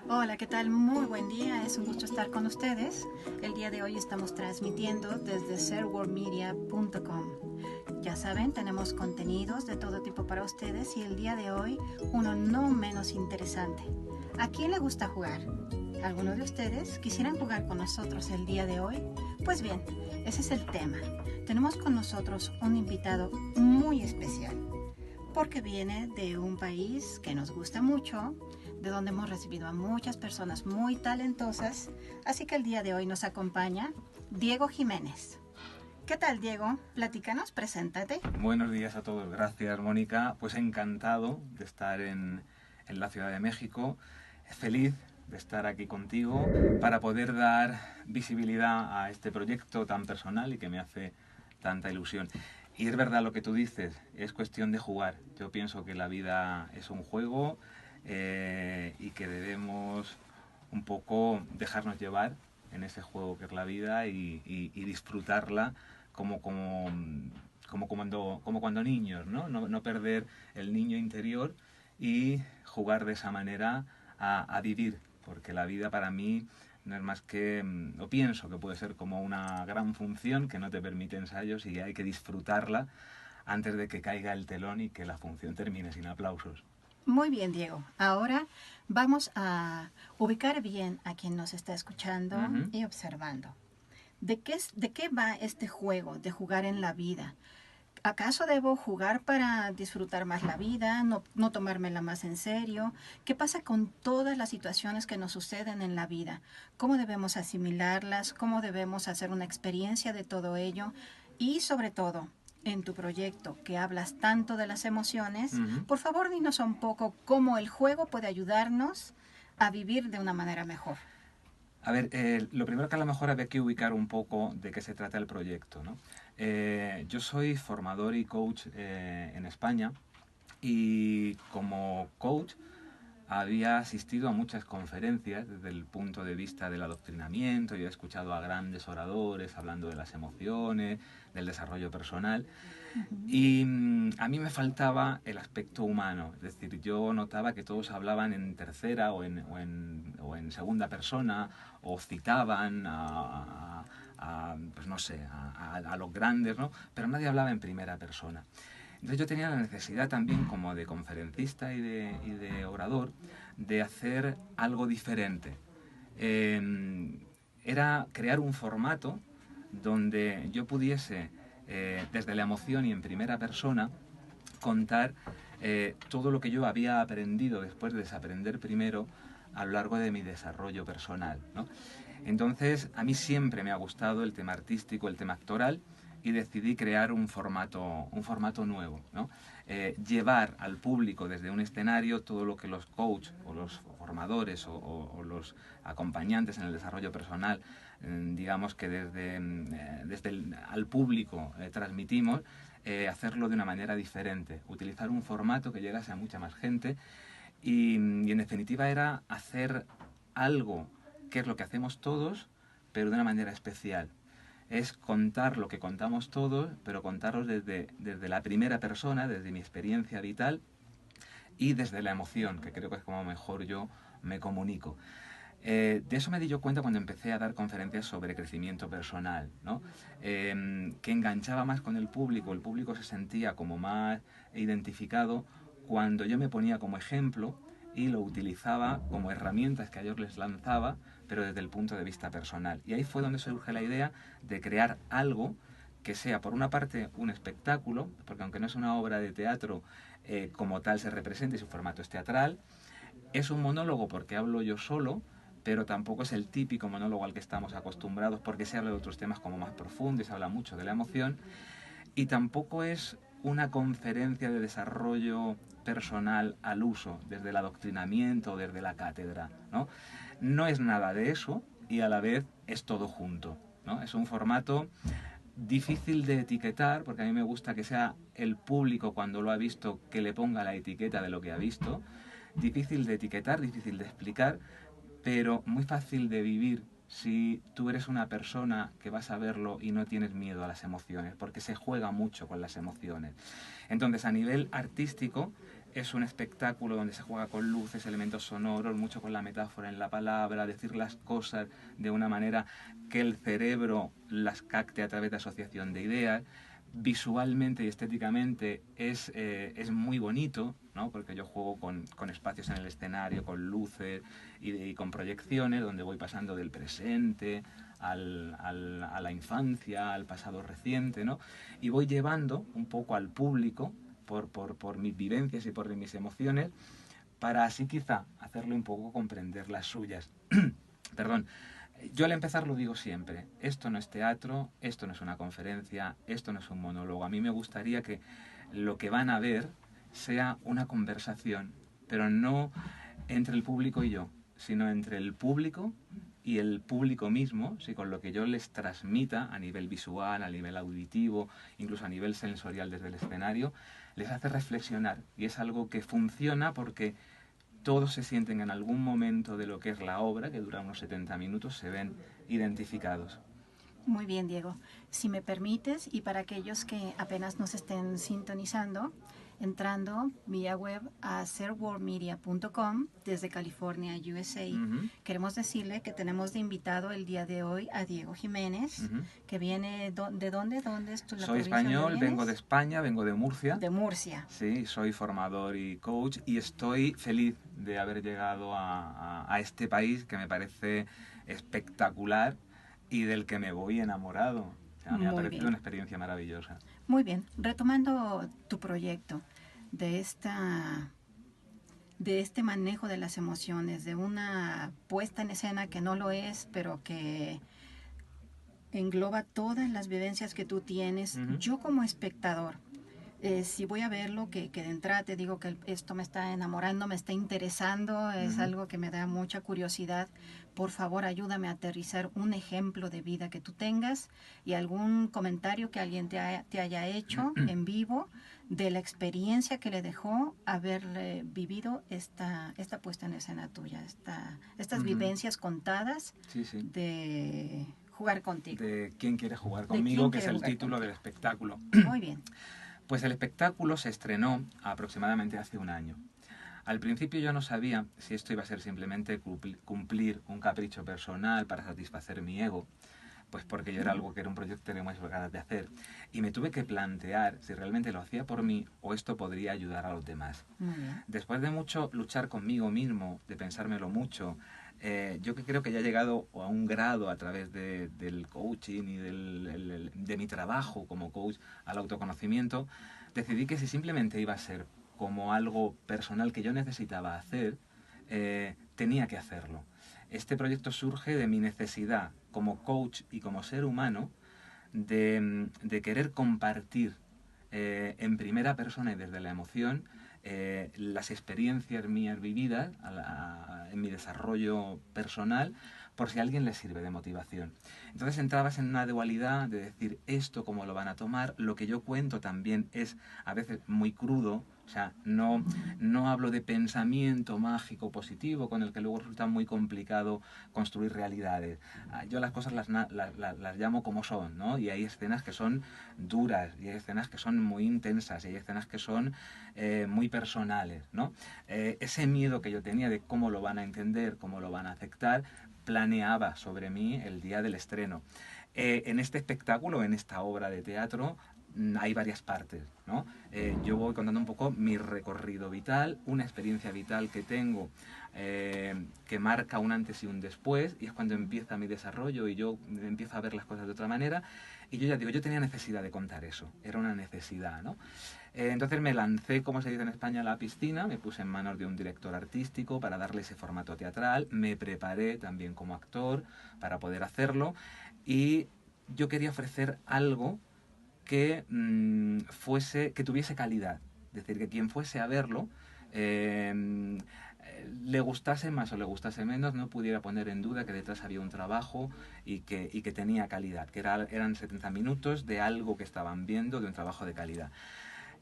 Hola, ¿qué tal? Muy buen día, es un gusto estar con ustedes. El día de hoy estamos transmitiendo desde serworldmedia.com. Ya saben, tenemos contenidos de todo tipo para ustedes y el día de hoy uno no menos interesante. ¿A quién le gusta jugar? ¿Algunos de ustedes quisieran jugar con nosotros el día de hoy? Pues bien, ese es el tema. Tenemos con nosotros un invitado muy especial porque viene de un país que nos gusta mucho, de donde hemos recibido a muchas personas muy talentosas, así que el día de hoy nos acompaña Diego Jiménez. ¿Qué tal, Diego? Platícanos, preséntate. Buenos días a todos, gracias Mónica. Pues encantado de estar en la Ciudad de México, feliz de estar aquí contigo para poder dar visibilidad a este proyecto tan personal y que me hace tanta ilusión. Y es verdad lo que tú dices, es cuestión de jugar. Yo pienso que la vida es un juego y que debemos un poco dejarnos llevar en ese juego que es la vida y disfrutarla como como cuando niños, ¿no? No perder el niño interior y jugar de esa manera a vivir, porque la vida para mí no es más que, o pienso que puede ser como una gran función que no te permite ensayos y hay que disfrutarla antes de que caiga el telón y que la función termine sin aplausos. Muy bien, Diego. Ahora vamos a ubicar bien a quien nos está escuchando Ujú. y observando. ¿De qué va este juego de jugar en la vida? ¿Acaso debo jugar para disfrutar más la vida, no tomármela más en serio? ¿Qué pasa con todas las situaciones que nos suceden en la vida? ¿Cómo debemos asimilarlas? ¿Cómo debemos hacer una experiencia de todo ello? Y sobre todo, en tu proyecto que hablas tanto de las emociones, Ujú. por favor dinos un poco cómo el juego puede ayudarnos a vivir de una manera mejor. A ver, lo primero que a lo mejor había que ubicar un poco de qué se trata el proyecto, ¿no? Yo soy formador y coach en España y como coach había asistido a muchas conferencias desde el punto de vista del adoctrinamiento y he escuchado a grandes oradores hablando de las emociones, del desarrollo personal. Y a mí me faltaba el aspecto humano, es decir, yo notaba que todos hablaban en tercera o en segunda persona o citaban pues no sé, a los grandes, ¿no? Pero nadie hablaba en primera persona. Entonces yo tenía la necesidad también como de conferencista y de orador de hacer algo diferente. Eh, Era crear un formato donde yo pudiese, desde la emoción y en primera persona, contar todo lo que yo había aprendido después de desaprender primero a lo largo de mi desarrollo personal, ¿no? Entonces, a mí siempre me ha gustado el tema artístico, el tema actoral, y decidí crear un formato nuevo, ¿no? Llevar al público desde un escenario todo lo que los coaches o los formadores o los acompañantes en el desarrollo personal, digamos que desde al público transmitimos, hacerlo de una manera diferente, utilizar un formato que llegase a mucha más gente y en definitiva era hacer algo que es lo que hacemos todos, pero de una manera especial. Es contar lo que contamos todos, pero contarlo desde la primera persona, desde mi experiencia vital y desde la emoción, que creo que es como mejor yo me comunico. De eso me di yo cuenta cuando empecé a dar conferencias sobre crecimiento personal, ¿no? Que enganchaba más con el público se sentía como más identificado cuando yo me ponía como ejemplo y lo utilizaba como herramientas que a ellos les lanzaba, pero desde el punto de vista personal. Y ahí fue donde surge la idea de crear algo que sea, por una parte, un espectáculo, porque aunque no es una obra de teatro, como tal se representa y su formato es teatral, es un monólogo porque hablo yo solo, pero tampoco es el típico monólogo al que estamos acostumbrados porque se habla de otros temas como más profundos, se habla mucho de la emoción, y tampoco es una conferencia de desarrollo personal al uso, desde el adoctrinamiento, desde la cátedra, ¿no? No es nada de eso y a la vez es todo junto, ¿no? Es un formato difícil de etiquetar, porque a mí me gusta que sea el público cuando lo ha visto que le ponga la etiqueta de lo que ha visto. Difícil de etiquetar, difícil de explicar, pero muy fácil de vivir si tú eres una persona que vas a verlo y no tienes miedo a las emociones, porque se juega mucho con las emociones. Entonces, a nivel artístico, es un espectáculo donde se juega con luces, elementos sonoros, mucho con la metáfora en la palabra, decir las cosas de una manera que el cerebro las capte a través de asociación de ideas. Visualmente y estéticamente es muy bonito, ¿no? Porque yo juego con espacios en el escenario, con luces y con proyecciones, donde voy pasando del presente a la infancia, al pasado reciente, ¿no? Y voy llevando un poco al público por mis vivencias y por mis emociones, para así quizá hacerle un poco comprender las suyas. Perdón. Yo al empezar lo digo siempre, esto no es teatro, esto no es una conferencia, esto no es un monólogo. A mí me gustaría que lo que van a ver sea una conversación, pero no entre el público y yo, sino entre el público y el público mismo, si con lo que yo les transmita a nivel visual, a nivel auditivo, incluso a nivel sensorial desde el escenario, les hace reflexionar. Y es algo que funciona porque todos se sienten en algún momento de lo que es la obra, que dura unos 70 minutos, se ven identificados. Muy bien, Diego. Si me permites, y para aquellos que apenas nos estén sintonizando, entrando vía web a serworldmedia.com desde California, USA, queremos decirle que tenemos de invitado el día de hoy a Diego Jiménez, que viene ¿de dónde? ¿Dónde es tu la Soy español, vengo de España, vengo de Murcia. De Murcia. Sí, soy formador y coach y estoy feliz de haber llegado a este país que me parece espectacular y del que me voy enamorado. O sea, me ha parecido una experiencia maravillosa. Muy bien, retomando tu proyecto de este manejo de las emociones, de una puesta en escena que no lo es, pero que engloba todas las vivencias que tú tienes. Yo como espectador, si voy a verlo, que de entrada te digo que esto me está enamorando, me está interesando, es algo que me da mucha curiosidad. Por favor, ayúdame a aterrizar un ejemplo de vida que tú tengas y algún comentario que alguien te haya hecho en vivo de la experiencia que le dejó haber vivido esta puesta en escena tuya, estas vivencias contadas de jugar contigo. De ¿Quién quiere jugar conmigo?, que es el título del espectáculo. Muy bien. Pues el espectáculo se estrenó aproximadamente hace un año. Al principio yo no sabía si esto iba a ser simplemente cumplir un capricho personal para satisfacer mi ego, pues porque yo era algo que era un proyecto que tenía muchas ganas de hacer. Y me tuve que plantear si realmente lo hacía por mí o esto podría ayudar a los demás. Después de mucho luchar conmigo mismo, de pensármelo mucho, yo que creo que ya he llegado a un grado a través del coaching y de mi trabajo como coach al autoconocimiento, decidí que si simplemente iba a ser como algo personal que yo necesitaba hacer, tenía que hacerlo. Este proyecto surge de mi necesidad como coach y como ser humano de querer compartir en primera persona y desde la emoción las experiencias mías vividas en mi desarrollo personal, por si a alguien le sirve de motivación. Entonces entrabas en una dualidad de decir esto cómo lo van a tomar. Lo que yo cuento también es a veces muy crudo, o sea, no hablo de pensamiento mágico positivo con el que luego resulta muy complicado construir realidades. Yo las cosas las llamo como son, ¿no? Y hay escenas que son duras, y hay escenas que son muy intensas, y hay escenas que son muy personales, ¿no? Ese miedo que yo tenía de cómo lo van a entender, cómo lo van a aceptar, planeaba sobre mí el día del estreno. En este espectáculo, en esta obra de teatro, hay varias partes, ¿no? Yo voy contando un poco mi recorrido vital, una experiencia vital que tengo que marca un antes y un después, y es cuando empieza mi desarrollo y yo empiezo a ver las cosas de otra manera. Y yo ya digo, yo tenía necesidad de contar eso, era una necesidad, ¿no? Entonces me lancé, como se dice en España, a la piscina, me puse en manos de un director artístico para darle ese formato teatral, me preparé también como actor para poder hacerlo, y yo quería ofrecer algo que que tuviese calidad, es decir, que quien fuese a verlo le gustase más o le gustase menos, no pudiera poner en duda que detrás había un trabajo y que tenía calidad, que eran 70 minutos de algo que estaban viendo, de un trabajo de calidad.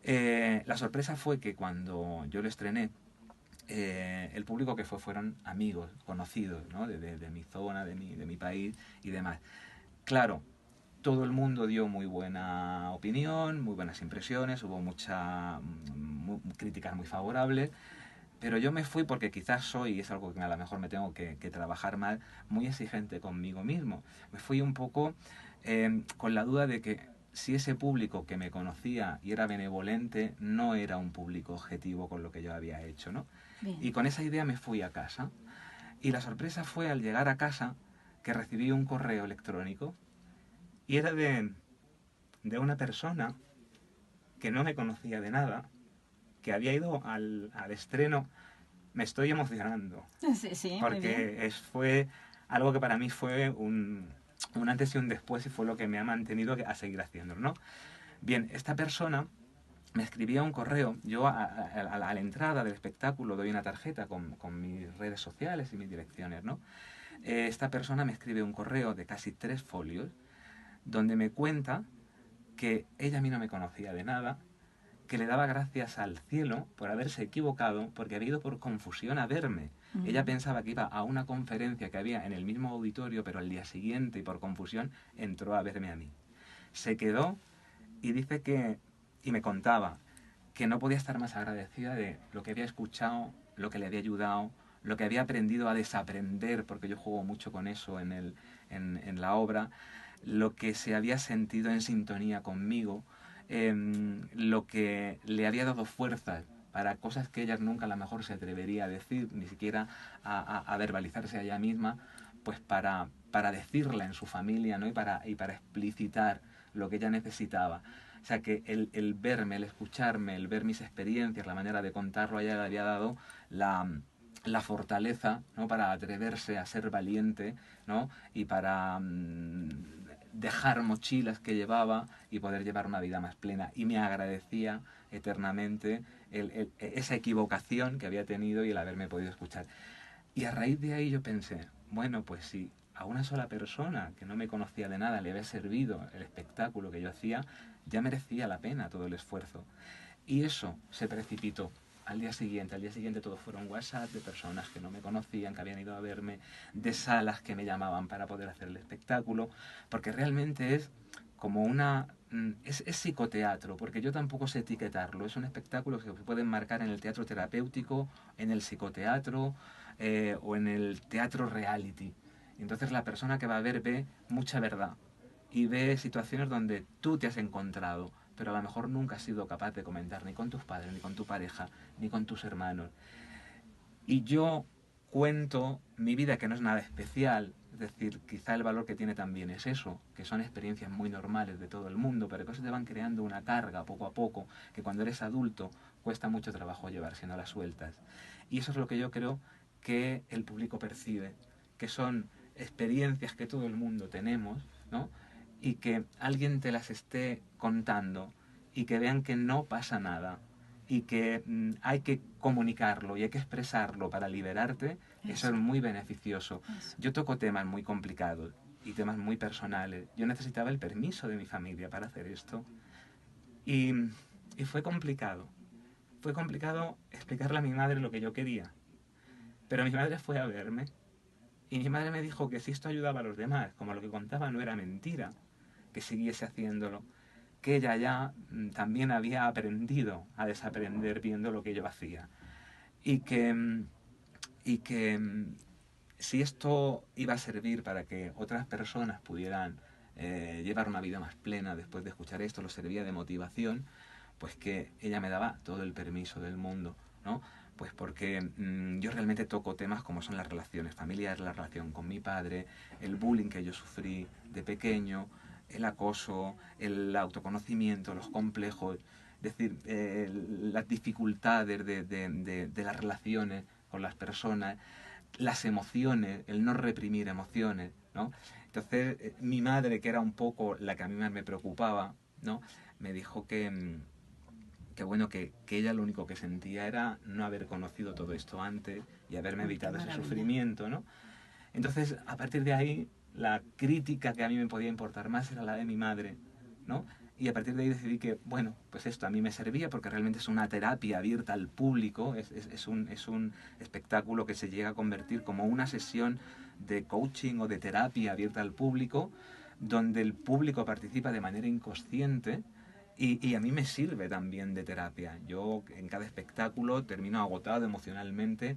La sorpresa fue que cuando yo lo estrené, el público que fueron amigos, conocidos, ¿no? de mi zona, de mi país y demás. Claro, todo el mundo dio muy buena opinión, muy buenas impresiones, hubo críticas muy favorables, pero yo me fui porque quizás soy, y es algo que a lo mejor me tengo que trabajar mal, muy exigente conmigo mismo. Me fui un poco con la duda de que si ese público que me conocía y era benevolente no era un público objetivo con lo que yo había hecho, ¿no? Bien. Y con esa idea me fui a casa. Y la sorpresa fue al llegar a casa que recibí un correo electrónico y era de una persona que no me conocía de nada, que había ido al estreno. Me estoy emocionando, Sí, sí, muy bien. porque fue algo que para mí fue un antes y un después y fue lo que me ha mantenido a seguir haciéndolo, ¿no? Bien, esta persona me escribía un correo. Yo a la entrada del espectáculo doy una tarjeta con mis redes sociales y mis direcciones, ¿no? Esta persona me escribe un correo de casi 3 folios donde me cuenta que ella a mí no me conocía de nada, que le daba gracias al cielo por haberse equivocado, porque había ido por confusión a verme. Ella pensaba que iba a una conferencia que había en el mismo auditorio, pero al día siguiente, y por confusión, entró a verme a mí. Se quedó y dice y me contaba que no podía estar más agradecida de lo que había escuchado, lo que le había ayudado, lo que había aprendido a desaprender, porque yo juego mucho con eso en la obra, lo que se había sentido en sintonía conmigo, lo que le había dado fuerzas para cosas que ella nunca a lo mejor se atrevería a decir, ni siquiera a verbalizarse a ella misma, pues para decirla en su familia, ¿no? y para explicitar lo que ella necesitaba. O sea, que el verme, el escucharme, el ver mis experiencias, la manera de contarlo, a ella le había dado la fortaleza, ¿no? para atreverse a ser valiente, ¿no? y para dejar mochilas que llevaba y poder llevar una vida más plena. Y me agradecía eternamente esa equivocación que había tenido y el haberme podido escuchar. Y a raíz de ahí yo pensé, bueno, pues si a una sola persona que no me conocía de nada le había servido el espectáculo que yo hacía, ya merecía la pena todo el esfuerzo. Y eso se precipitó. Al día siguiente todos fueron WhatsApp de personas que no me conocían, que habían ido a verme, de salas que me llamaban para poder hacer el espectáculo, porque realmente es como es psicoteatro, porque yo tampoco sé etiquetarlo. Es un espectáculo que se puede enmarcar en el teatro terapéutico, en el psicoteatro o en el teatro reality. Entonces la persona que va a ver ve mucha verdad y ve situaciones donde tú te has encontrado, pero a lo mejor nunca has sido capaz de comentar ni con tus padres, ni con tu pareja, ni con tus hermanos. Y yo cuento mi vida, que no es nada especial, es decir, quizá el valor que tiene también es eso, que son experiencias muy normales de todo el mundo, pero que eso te van creando una carga poco a poco, que cuando eres adulto cuesta mucho trabajo llevar si no las sueltas. Y eso es lo que yo creo que el público percibe, que son experiencias que todo el mundo tenemos, ¿no? Y que alguien te las esté contando y que vean que no pasa nada y que hay que comunicarlo y hay que expresarlo para liberarte, eso es muy beneficioso. Eso. Yo toco temas muy complicados y temas muy personales. Yo necesitaba el permiso de mi familia para hacer esto. Y, y fue complicado. Fue complicado explicarle a mi madre lo que yo quería. Pero mi madre fue a verme y mi madre me dijo que si esto ayudaba a los demás, como lo que contaba no era mentira, que siguiese haciéndolo, que ella ya también había aprendido a desaprender viendo lo que yo hacía. Y que si esto iba a servir para que otras personas pudieran llevar una vida más plena después de escuchar esto, lo servía de motivación, pues que ella me daba todo el permiso del mundo, ¿no? Pues porque yo realmente toco temas como son las relaciones familiares, la relación con mi padre, el bullying que yo sufrí de pequeño, el acoso, el autoconocimiento, los complejos, es decir, las dificultades de las relaciones con las personas, las emociones, el no reprimir emociones, ¿no? Entonces, mi madre, que era un poco la que a mí más me preocupaba, ¿no? Me dijo que bueno, que ella lo único que sentía era no haber conocido todo esto antes y haberme evitado ese sufrimiento, ¿no? Entonces, a partir de ahí, la crítica que a mí me podía importar más era la de mi madre, ¿no? Y a partir de ahí decidí que, bueno, pues esto a mí me servía porque realmente es una terapia abierta al público, es un espectáculo que se llega a convertir como una sesión de coaching o de terapia abierta al público, donde el público participa de manera inconsciente y a mí me sirve también de terapia. Yo en cada espectáculo termino agotado emocionalmente,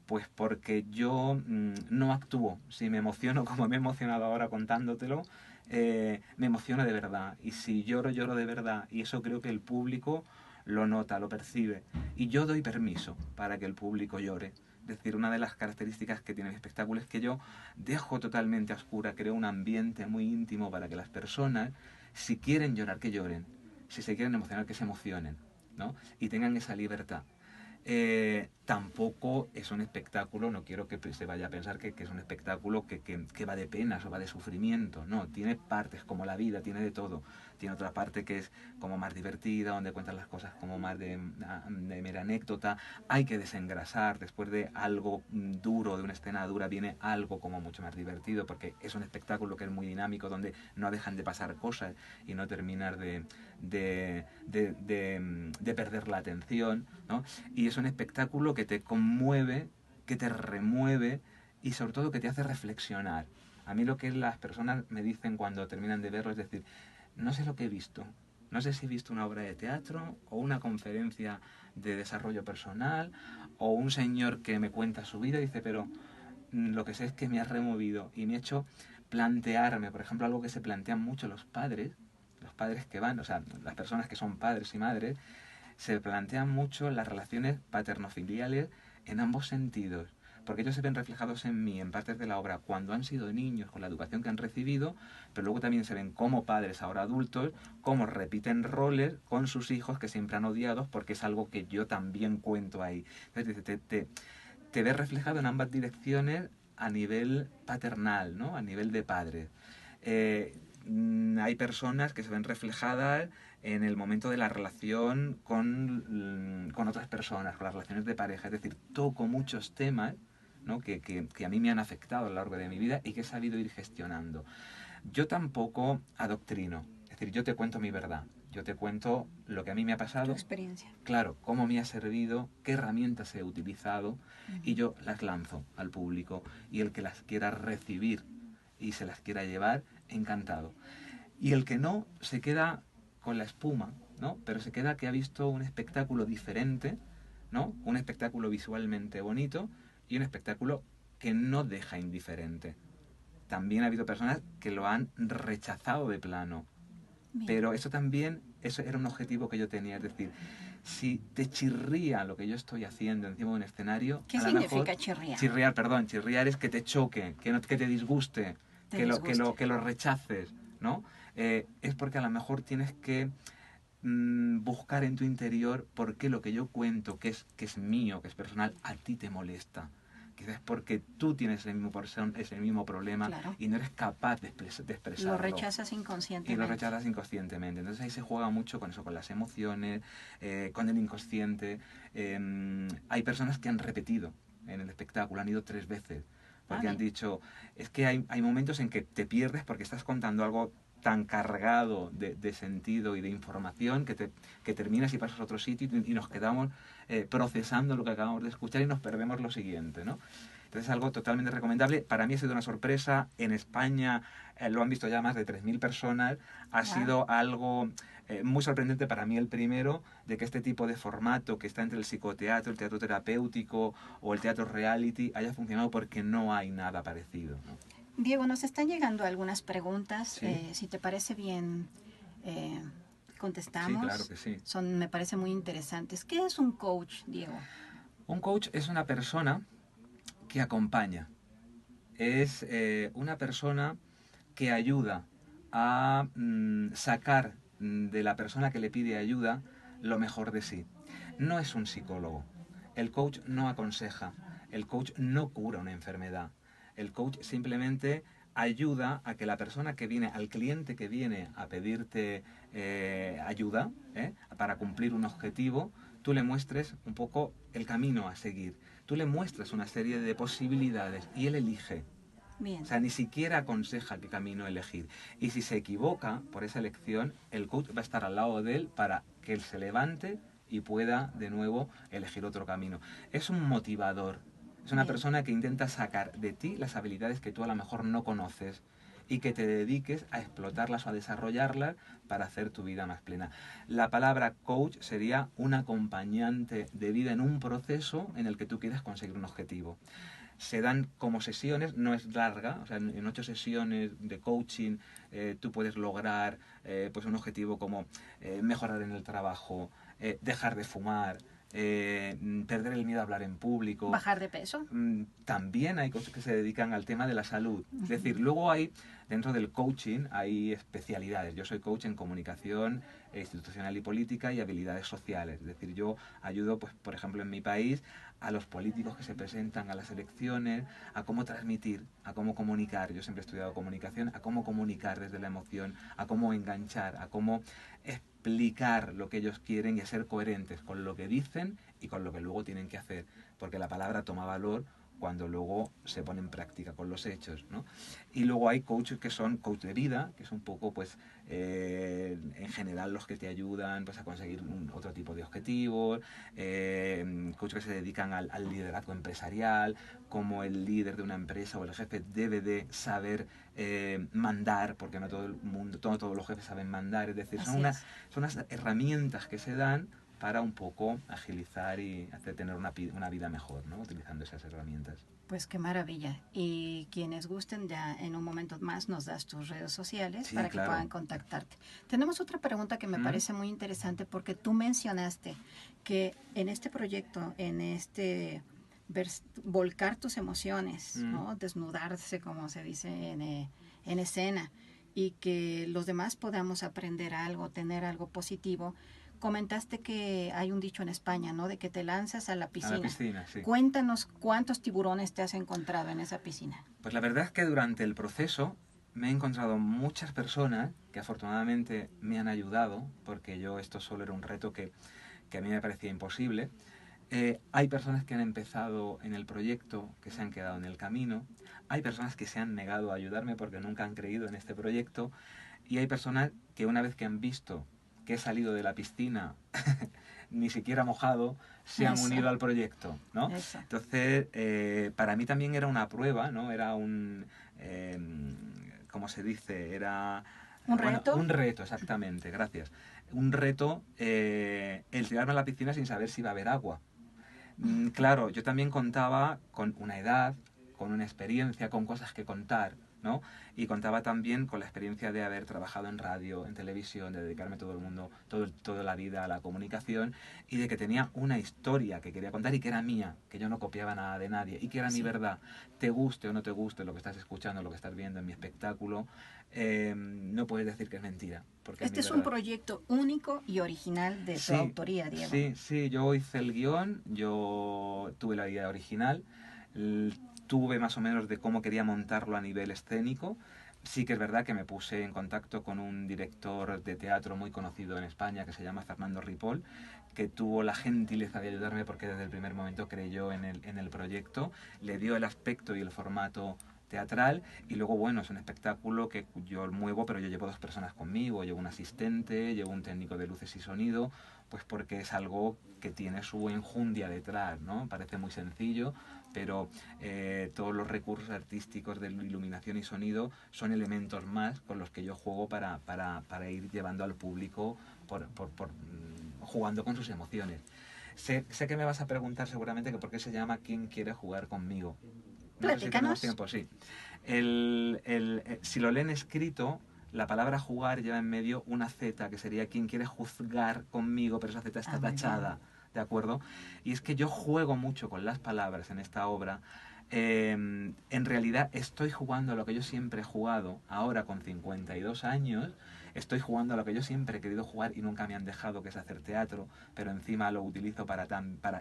pues porque yo no actúo. Si me emociono como me he emocionado ahora contándotelo, me emociono de verdad. Y si lloro, lloro de verdad. Y eso creo que el público lo nota, lo percibe. Y yo doy permiso para que el público llore. Es decir, una de las características que tiene el espectáculo es que yo dejo totalmente a oscura, creo un ambiente muy íntimo para que las personas, si quieren llorar, que lloren. Si se quieren emocionar, que se emocionen, ¿no? Y tengan esa libertad. Tampoco es un espectáculo, no quiero que se vaya a pensar que es un espectáculo que va de penas o va de sufrimiento, no, tiene partes como la vida, tiene de todo, tiene otra parte que es como más divertida, donde cuentan las cosas como más de mera anécdota, hay que desengrasar, después de algo duro, de una escena dura, viene algo como mucho más divertido, porque es un espectáculo que es muy dinámico, donde no dejan de pasar cosas y no terminar de perder la atención, ¿no? Y es un espectáculo que te conmueve, que te remueve y sobre todo que te hace reflexionar. A mí lo que las personas me dicen cuando terminan de verlo es decir, no sé lo que he visto, no sé si he visto una obra de teatro o una conferencia de desarrollo personal o un señor que me cuenta su vida y dice, pero lo que sé es que me ha removido y me ha hecho plantearme, por ejemplo, algo que se plantean mucho los padres que van, o sea, las personas que son padres y madres, se plantean mucho las relaciones paterno-filiales en ambos sentidos, porque ellos se ven reflejados en mí, en partes de la obra, cuando han sido niños, con la educación que han recibido, pero luego también se ven como padres ahora adultos, cómo repiten roles con sus hijos que siempre han odiado, porque es algo que yo también cuento ahí. Entonces, te ves reflejado en ambas direcciones a nivel paternal, ¿no? A nivel de padres. Hay personas que se ven reflejadas en el momento de la relación con otras personas, con las relaciones de pareja. Es decir, toco muchos temas, ¿no? que a mí me han afectado a lo largo de mi vida y que he sabido ir gestionando. Yo tampoco adoctrino, es decir, yo te cuento mi verdad, yo te cuento lo que a mí me ha Tu pasado, experiencia. claro, cómo me ha servido, qué herramientas he utilizado y yo las lanzo al público y el que las quiera recibir y se las quiera llevar, encantado. Y el que no, se queda con la espuma, ¿no? Pero se queda que ha visto un espectáculo diferente, ¿no? Un espectáculo visualmente bonito y un espectáculo que no deja indiferente. También ha habido personas que lo han rechazado de plano. Bien. Pero eso también, eso era un objetivo que yo tenía, es decir, si te chirría lo que yo estoy haciendo encima de un escenario, ¿Qué a lo significa mejor chirriar? Chirriar es que te choque, que te disguste, que lo rechaces, ¿no? Es porque a lo mejor tienes que buscar en tu interior por qué lo que yo cuento, que es mío, que es personal, a ti te molesta. Quizás porque tú tienes ese mismo problema, claro, y no eres capaz de expresarlo. Lo rechazas Y inconscientemente. lo rechazas inconscientemente. Entonces ahí se juega mucho con eso, con las emociones, con el inconsciente. Hay personas que han repetido en el espectáculo, han ido 3 veces, porque han dicho, es que hay momentos en que te pierdes porque estás contando algo tan cargado de sentido y de información que terminas y pasas a otro sitio y nos quedamos procesando lo que acabamos de escuchar y nos perdemos lo siguiente, ¿no? Entonces es algo totalmente recomendable. Para mí ha sido una sorpresa. En España lo han visto ya más de 3.000 personas. Ha sido algo muy sorprendente para mí el primero, de que este tipo de formato que está entre el psicoteatro, el teatro terapéutico o el teatro reality haya funcionado, porque no hay nada parecido, ¿no? Diego, nos están llegando algunas preguntas. ¿Sí? Si te parece bien, contestamos. Sí, claro que sí. Me parece muy interesantes. ¿Qué es un coach, Diego? Un coach es una persona que acompaña. Es una persona que ayuda a sacar de la persona que le pide ayuda lo mejor de sí. No es un psicólogo. El coach no aconseja. El coach no cura una enfermedad. El coach simplemente ayuda a que la persona que viene, al cliente que viene a pedirte ayuda para cumplir un objetivo, tú le muestres un poco el camino a seguir. Tú le muestras una serie de posibilidades y él elige. Bien. O sea, ni siquiera aconseja qué camino elegir. Y si se equivoca por esa elección, el coach va a estar al lado de él para que él se levante y pueda de nuevo elegir otro camino. Es un motivador. Es una persona que intenta sacar de ti las habilidades que tú a lo mejor no conoces y que te dediques a explotarlas o a desarrollarlas para hacer tu vida más plena. La palabra coach sería un acompañante de vida en un proceso en el que tú quieres conseguir un objetivo. Se dan como sesiones, no es larga, o sea, en 8 sesiones de coaching tú puedes lograr pues un objetivo como mejorar en el trabajo, dejar de fumar, perder el miedo a hablar en público. ¿Bajar de peso? También hay cosas que se dedican al tema de la salud. Es decir, luego hay, dentro del coaching, hay especialidades. Yo soy coach en comunicación institucional y política y habilidades sociales. Es decir, yo ayudo, pues, por ejemplo, en mi país, a los políticos que se presentan a las elecciones, a cómo transmitir, a cómo comunicar. Yo siempre he estudiado comunicación, a cómo comunicar desde la emoción, a cómo enganchar, a cómo explicar lo que ellos quieren y a ser coherentes con lo que dicen y con lo que luego tienen que hacer, porque la palabra toma valor cuando luego se pone en práctica con los hechos, ¿no? Y luego hay coaches que son coach de vida, que es un poco, pues, en general los que te ayudan, pues, a conseguir otro tipo de objetivos, coaches que se dedican al liderazgo empresarial, como el líder de una empresa o el jefe debe de saber mandar, porque no todo el mundo, todos los jefes saben mandar, es decir, son unas herramientas que se dan para un poco agilizar y hacer tener una vida mejor, ¿no? Utilizando esas herramientas. Pues qué maravilla. Y quienes gusten, ya en un momento más nos das tus redes sociales para que puedan contactarte. Tenemos otra pregunta que me parece muy interesante porque tú mencionaste que en este proyecto, en este volcar tus emociones, ¿no? Desnudarse, como se dice en escena, y que los demás podamos aprender algo, tener algo positivo. Comentaste que hay un dicho en España, ¿no? De que te lanzas a la piscina. A la piscina, sí. Cuéntanos cuántos tiburones te has encontrado en esa piscina. Pues la verdad es que durante el proceso me he encontrado muchas personas que afortunadamente me han ayudado, porque yo esto solo era un reto que a mí me parecía imposible. Hay personas que han empezado en el proyecto, que se han quedado en el camino. Hay personas que se han negado a ayudarme porque nunca han creído en este proyecto. Y hay personas que una vez que han visto que he salido de la piscina, ni siquiera mojado, se han unido al proyecto, ¿no? Entonces, para mí también era una prueba, ¿no? Era un... ¿cómo se dice? Era... ¿Un reto? Un reto, exactamente, gracias. Un reto, el tirarme a la piscina sin saber si iba a haber agua. Claro, yo también contaba con una edad, con una experiencia, con cosas que contar, ¿no? Y contaba también con la experiencia de haber trabajado en radio, en televisión, de dedicarme toda la vida a la comunicación y de que tenía una historia que quería contar y que era mía, que yo no copiaba nada de nadie y que era mi verdad. Te guste o no te guste lo que estás escuchando, lo que estás viendo en mi espectáculo, no puedes decir que es mentira. Porque este es un proyecto único y original de tu autoría, Diego. Sí, yo hice el guión, yo tuve la idea original, tuve más o menos de cómo quería montarlo a nivel escénico. Sí que es verdad que me puse en contacto con un director de teatro muy conocido en España que se llama Fernando Ripoll, que tuvo la gentileza de ayudarme porque desde el primer momento creyó en el proyecto, le dio el aspecto y el formato teatral y luego, bueno, es un espectáculo que yo muevo, pero yo llevo 2 personas conmigo, llevo un asistente, llevo un técnico de luces y sonido, pues porque es algo que tiene su enjundia detrás, ¿no? Parece muy sencillo, pero todos los recursos artísticos de iluminación y sonido son elementos más con los que yo juego para ir llevando al público jugando con sus emociones. Sé que me vas a preguntar seguramente que por qué se llama ¿Quién quiere jugar conmigo? No sé si tenemos tiempo, sí. Si lo leen escrito, la palabra jugar lleva en medio una Z, que sería ¿quién quiere juzgar conmigo? Pero esa Z está tachada, ¿de acuerdo? Y es que yo juego mucho con las palabras en esta obra. En realidad estoy jugando a lo que yo siempre he jugado, ahora con 52 años, estoy jugando a lo que yo siempre he querido jugar y nunca me han dejado, que es hacer teatro, pero encima lo utilizo para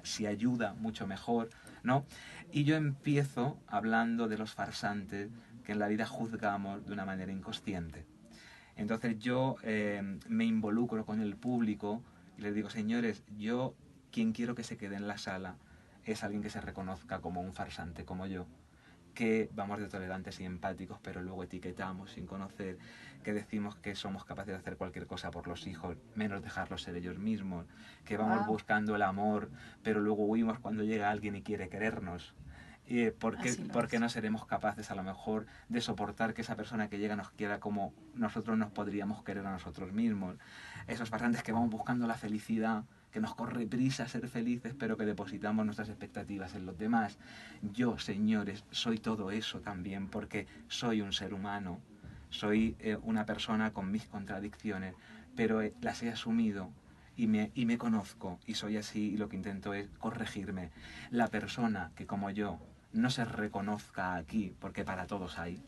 si ayuda, mucho mejor, ¿no? Y yo empiezo hablando de los farsantes que en la vida juzgamos de una manera inconsciente. Entonces yo me involucro con el público y les digo, señores, yo quien quiero que se quede en la sala es alguien que se reconozca como un farsante como yo, que vamos de tolerantes y empáticos, pero luego etiquetamos sin conocer, que decimos que somos capaces de hacer cualquier cosa por los hijos, menos dejarlos ser ellos mismos, que vamos buscando el amor, pero luego huimos cuando llega alguien y quiere querernos. ¿Por qué no seremos capaces a lo mejor de soportar que esa persona que llega nos quiera como nosotros nos podríamos querer a nosotros mismos? Esos pasantes que vamos buscando la felicidad, que nos corre prisa a ser felices, pero que depositamos nuestras expectativas en los demás. Yo, señores, soy todo eso también, porque soy un ser humano, soy una persona con mis contradicciones, pero las he asumido y me conozco y soy así, y lo que intento es corregirme. La persona que como yo no se reconozca aquí, porque para todos hay,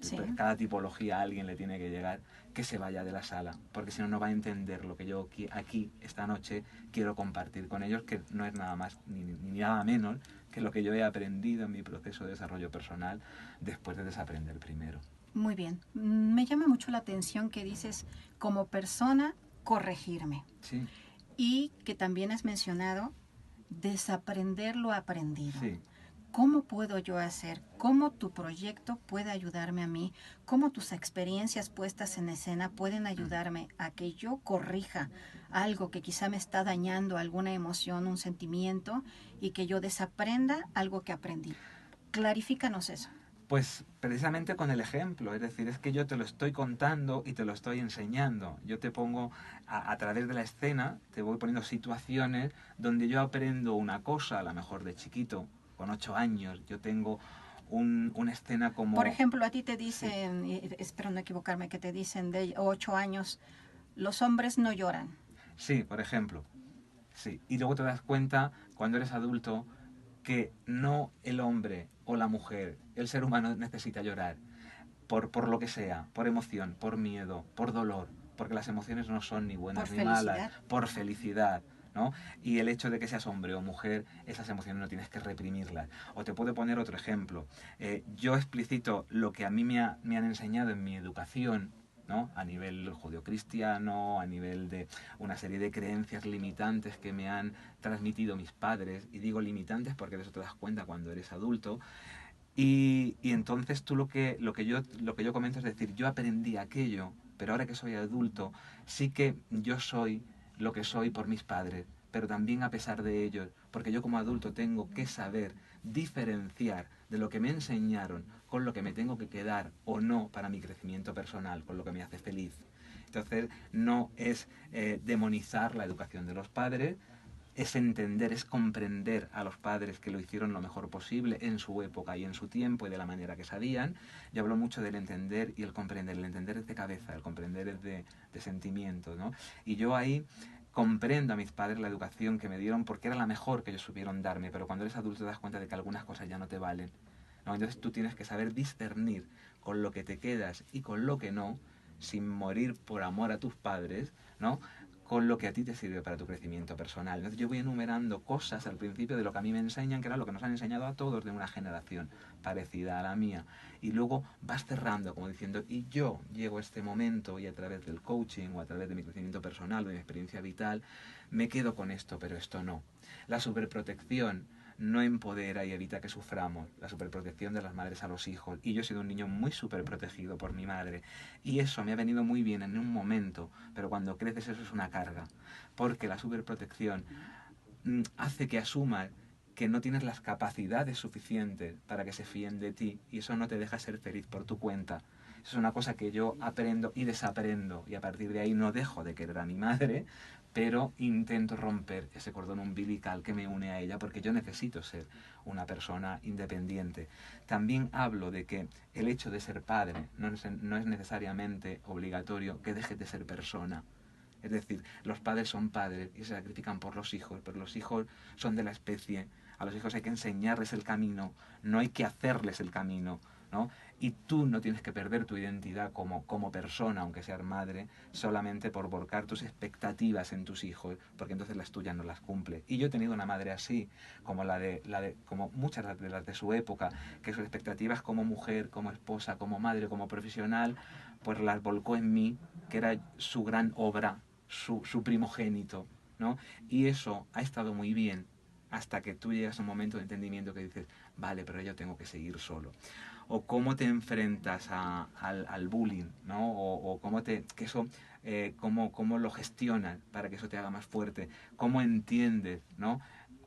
Sí. cada tipología a alguien le tiene que llegar, que se vaya de la sala, porque si no, no va a entender lo que yo aquí, esta noche, quiero compartir con ellos, que no es nada más ni nada menos que lo que yo he aprendido en mi proceso de desarrollo personal después de desaprender primero. Muy bien. Me llama mucho la atención que dices, como persona, corregirme. Sí. Y que también has mencionado, desaprender lo aprendido. Sí. ¿Cómo puedo yo hacer? ¿Cómo tu proyecto puede ayudarme a mí? ¿Cómo tus experiencias puestas en escena pueden ayudarme a que yo corrija algo que quizá me está dañando, alguna emoción, un sentimiento, y que yo desaprenda algo que aprendí? Clarifícanos eso. Pues precisamente con el ejemplo, es decir, es que yo te lo estoy contando y te lo estoy enseñando. Yo te pongo, a través de la escena, te voy poniendo situaciones donde yo aprendo una cosa, a lo mejor de chiquito, con 8 años, yo tengo una escena como... Por ejemplo, a ti te dicen, sí, espero no equivocarme, que te dicen de 8 años, los hombres no lloran. Sí, por ejemplo. Sí. Y luego te das cuenta, cuando eres adulto, que no el hombre o la mujer, el ser humano necesita llorar por lo que sea, por emoción, por miedo, por dolor, porque las emociones no son ni buenas ni malas, por felicidad, ¿no? Y el hecho de que seas hombre o mujer, esas emociones no tienes que reprimirlas. O te puedo poner otro ejemplo. Yo explicito lo que a mí me han enseñado en mi educación, ¿no? A nivel judeocristiano, a nivel de una serie de creencias limitantes que me han transmitido mis padres, y digo limitantes porque de eso te das cuenta cuando eres adulto, y entonces tú lo que yo comento es decir, yo aprendí aquello, pero ahora que soy adulto, sí que yo soy lo que soy por mis padres, pero también a pesar de ellos, porque yo como adulto tengo que saber diferenciar de lo que me enseñaron con lo que me tengo que quedar o no para mi crecimiento personal, con lo que me hace feliz. Entonces no es demonizar la educación de los padres, es entender, es comprender a los padres que lo hicieron lo mejor posible en su época y en su tiempo y de la manera que sabían. Yo hablo mucho del entender y el comprender. El entender es de cabeza, el comprender es de sentimiento, ¿no? Y yo ahí comprendo a mis padres la educación que me dieron porque era la mejor que ellos supieron darme, pero cuando eres adulto te das cuenta de que algunas cosas ya no te valen, ¿no? Entonces tú tienes que saber discernir con lo que te quedas y con lo que no, sin morir por amor a tus padres, ¿no? Con lo que a ti te sirve para tu crecimiento personal. Entonces yo voy enumerando cosas al principio de lo que a mí me enseñan, que era lo que nos han enseñado a todos de una generación parecida a la mía. Y luego vas cerrando, como diciendo, y yo llego a este momento y a través del coaching o a través de mi crecimiento personal, de mi experiencia vital, me quedo con esto, pero esto no. La superprotección no empodera y evita que suframos, la superprotección de las madres a los hijos. Y yo he sido un niño muy superprotegido por mi madre. Y eso me ha venido muy bien en un momento, pero cuando creces eso es una carga. Porque la superprotección hace que asumas que no tienes las capacidades suficientes para que se fíen de ti, y eso no te deja ser feliz por tu cuenta. Eso es una cosa que yo aprendo y desaprendo, y a partir de ahí no dejo de querer a mi madre, pero intento romper ese cordón umbilical que me une a ella, porque yo necesito ser una persona independiente. También hablo de que el hecho de ser padre no es necesariamente obligatorio que dejes de ser persona. Es decir, los padres son padres y se sacrifican por los hijos, pero los hijos son de la especie. A los hijos hay que enseñarles el camino, no hay que hacerles el camino, ¿no? Y tú no tienes que perder tu identidad como persona, aunque seas madre, solamente por volcar tus expectativas en tus hijos, porque entonces las tuyas no las cumple. Y yo he tenido una madre así, como como muchas de las de su época, que sus expectativas como mujer, como esposa, como madre, como profesional, pues las volcó en mí, que era su gran obra, su primogénito, ¿no? Y eso ha estado muy bien hasta que tú llegas a un momento de entendimiento que dices, vale, pero yo tengo que seguir solo. O cómo te enfrentas al bullying, ¿no? O cómo cómo lo gestionas para que eso te haga más fuerte. Cómo entiendes, ¿no?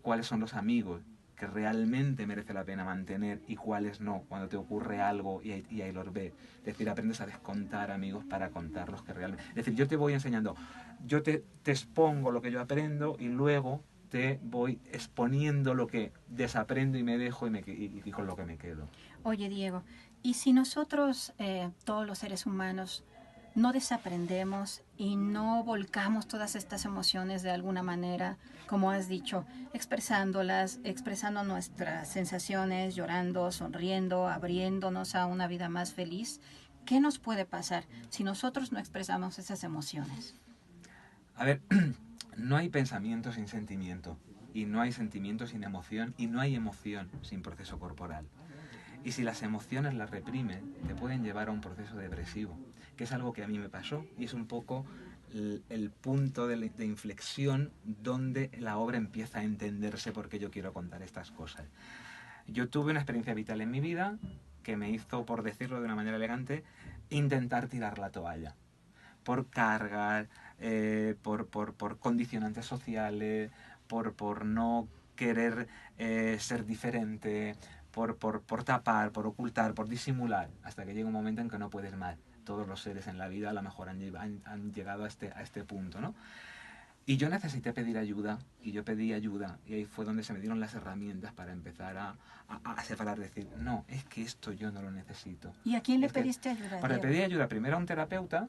Cuáles son los amigos que realmente merece la pena mantener y cuáles no, cuando te ocurre algo y ahí los ves. Es decir, aprendes a descontar, amigos, para contar los que realmente... Es decir, yo te voy enseñando, yo te expongo lo que yo aprendo y luego te voy exponiendo lo que desaprendo y me dejo y con lo que me quedo. Oye, Diego, ¿y si nosotros, todos los seres humanos, no desaprendemos y no volcamos todas estas emociones de alguna manera, como has dicho, expresándolas, expresando nuestras sensaciones, llorando, sonriendo, abriéndonos a una vida más feliz? ¿Qué nos puede pasar si nosotros no expresamos esas emociones? A ver, no hay pensamiento sin sentimiento, y no hay sentimiento sin emoción, y no hay emoción sin proceso corporal. Y si las emociones las reprimen, te pueden llevar a un proceso depresivo, que es algo que a mí me pasó y es un poco el punto de inflexión donde la obra empieza a entenderse porque yo quiero contar estas cosas. Yo tuve una experiencia vital en mi vida que me hizo, por decirlo de una manera elegante, intentar tirar la toalla. Por cargas, por condicionantes sociales, por no querer ser diferente, por tapar, por ocultar, por disimular, hasta que llega un momento en que no puedes más. Todos los seres en la vida a lo mejor han llegado a este punto, ¿no? Y yo necesité pedir ayuda, y yo pedí ayuda, y ahí fue donde se me dieron las herramientas para empezar a separar, decir, no, es que esto yo no lo necesito. ¿Y a quién le pediste ayuda? Para pedir ayuda primero a un terapeuta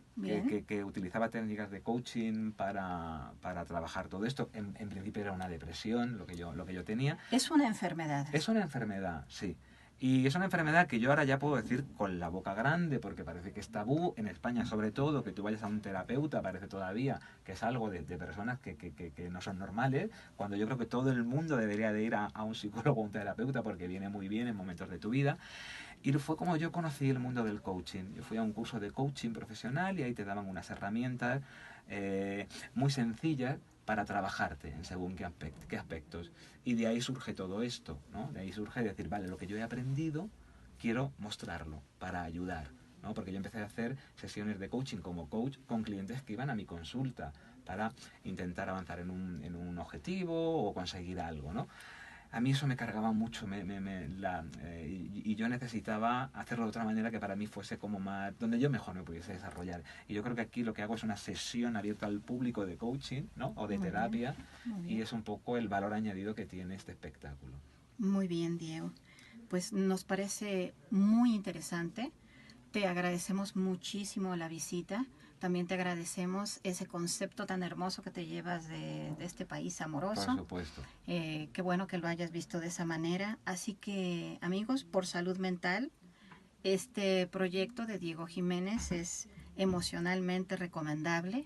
que utilizaba técnicas de coaching para trabajar todo esto. En principio era una depresión, lo que yo tenía. ¿Es una enfermedad? Es una enfermedad, sí. Y es una enfermedad que yo ahora ya puedo decir con la boca grande, porque parece que es tabú, en España sobre todo, que tú vayas a un terapeuta, parece todavía que es algo de personas que no son normales, cuando yo creo que todo el mundo debería de ir a un psicólogo o un terapeuta porque viene muy bien en momentos de tu vida. Y fue como yo conocí el mundo del coaching. Yo fui a un curso de coaching profesional y ahí te daban unas herramientas muy sencillas para trabajarte en según qué aspectos. Y de ahí surge todo esto, ¿no? De ahí surge decir, vale, lo que yo he aprendido, quiero mostrarlo para ayudar, ¿no? Porque yo empecé a hacer sesiones de coaching como coach con clientes que iban a mi consulta para intentar avanzar en un objetivo o conseguir algo, ¿no? A mí eso me cargaba mucho y yo necesitaba hacerlo de otra manera que para mí fuese como más, donde yo mejor me pudiese desarrollar. Y yo creo que aquí lo que hago es una sesión abierta al público de coaching, ¿no? O de terapia, y es un poco el valor añadido que tiene este espectáculo. Muy bien, Diego. Pues nos parece muy interesante. Te agradecemos muchísimo la visita. También te agradecemos ese concepto tan hermoso que te llevas de este país amoroso. Por supuesto. Qué bueno que lo hayas visto de esa manera. Así que, amigos, por salud mental, este proyecto de Diego Jiménez es emocionalmente recomendable.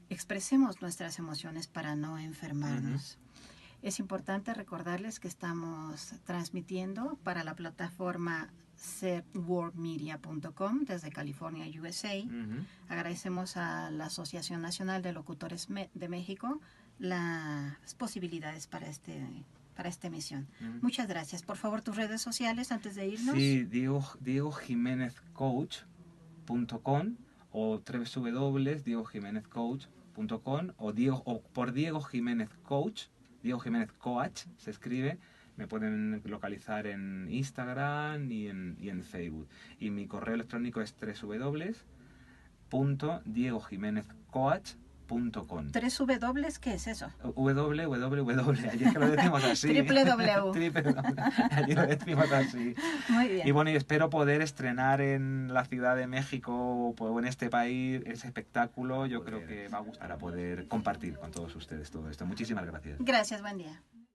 Expresemos nuestras emociones para no enfermarnos. Es importante recordarles que estamos transmitiendo para la plataforma serworldmedia.com desde California, USA. Agradecemos a la Asociación Nacional de Locutores de México las posibilidades para esta emisión. Muchas gracias. Por favor, tus redes sociales antes de irnos. Sí, diegojimenezcoach.com o www.diegojimenezcoach.com o por Diego Jiménez Coach, Diego Jiménez Coach se escribe. Me pueden localizar en Instagram y en Facebook. Y mi correo electrónico es www.diegojimenezcoach.com. ¿3W? ¿Qué es eso? www. Allí es que lo decimos así. www. Allí lo decimos así. Muy bien. Y bueno, y espero poder estrenar en la Ciudad de México o en este país ese espectáculo. Yo creo que va a gustar para poder compartir con todos ustedes todo esto. Muchísimas gracias. Gracias, buen día.